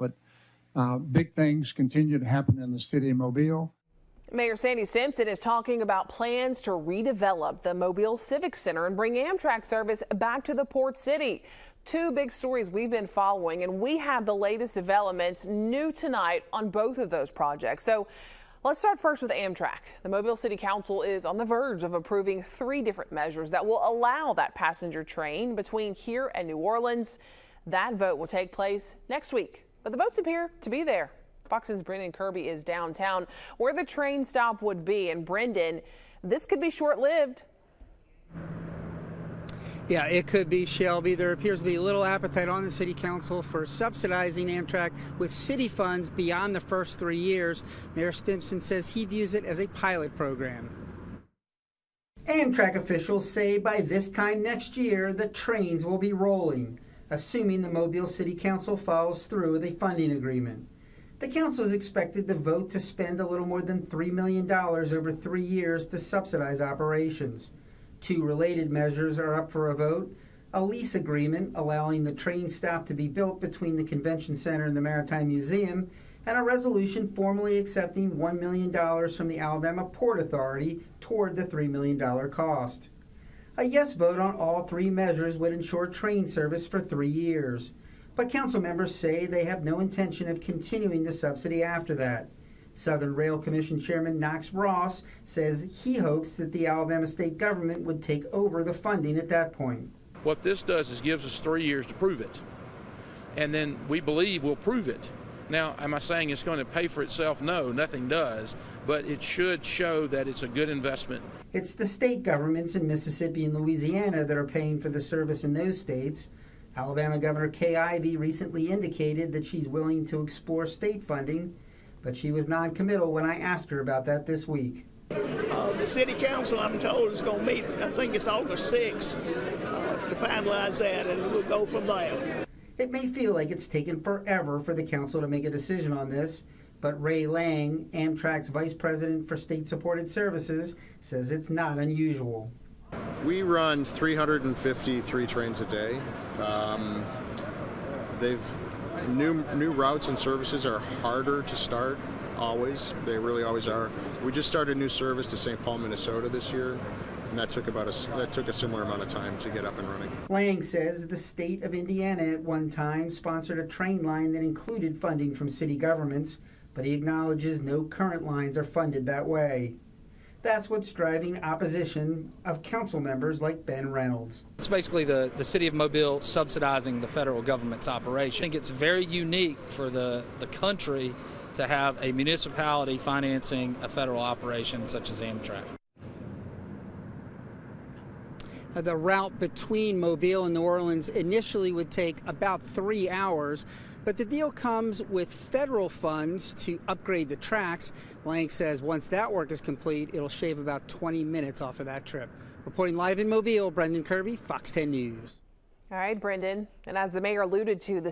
But big things continue to happen in the city of Mobile. Mayor Sandy Simpson is talking about plans to redevelop the Mobile Civic Center and bring Amtrak service back to the port city. Two big stories we've been following, and we have the latest developments new tonight on both of those projects. So let's start first with Amtrak. The Mobile City Council is on the verge of approving 3 different measures that will allow that passenger train between here and New Orleans. That vote will take place next week, but the votes appear to be there. Fox's Brendan Kirby is downtown where the train stop would be. And Brendan, this could be short-lived. Yeah, it could be, Shelby. There appears to be little appetite on the City Council for subsidizing Amtrak with city funds beyond the first 3 years. Mayor Simpson says he views it as a pilot program. Amtrak officials say by this time next year, the trains will be rolling, assuming the Mobile City Council follows through with a funding agreement. The council is expected to vote to spend a little more than $3 million over 3 years to subsidize operations. 2 related measures are up for a vote: a lease agreement allowing the train stop to be built between the Convention Center and the Maritime Museum, and a resolution formally accepting $1 million from the Alabama Port Authority toward the $3 million cost. A yes vote on all 3 measures would ensure train service for 3 years. But council members say they have no intention of continuing the subsidy after that. Southern Rail Commission Chairman Knox Ross says he hopes that the Alabama state government would take over the funding at that point. What this does is gives us 3 years to prove it, and then we believe we'll prove it. Now, am I saying it's going to pay for itself? No, nothing does, but it should show that it's a good investment. It's the state governments in Mississippi and Louisiana that are paying for the service in those states. Alabama Governor Kay Ivey recently indicated that she's willing to explore state funding, but she was non-committal when I asked her about that this week. The city council, I'm told, is going to meet, I think it's August 6th, to finalize that, and we'll go from there. It may feel like it's taken forever for the council to make a decision on this, but Ray Lang, Amtrak's vice president for state-supported services, says it's not unusual. We run 353 trains a day. New routes and services are harder to start, always. They really always are. We just started a new service to St. Paul, Minnesota this year, and that took a similar amount of time to get up and running. Lang says the state of Indiana at one time sponsored a train line that included funding from city governments, but he acknowledges no current lines are funded that way. That's what's driving opposition of council members like Ben Reynolds. It's basically the city of Mobile subsidizing the federal government's operation. I think it's very unique for the country to have a municipality financing a federal operation such as Amtrak. The route between Mobile and New Orleans initially would take about 3 hours, but the deal comes with federal funds to upgrade the tracks. Lang says once that work is complete, it'll shave about 20 minutes off of that trip. Reporting live in Mobile, Brendan Kirby, Fox 10 News. All right, Brendan. And as the mayor alluded to, the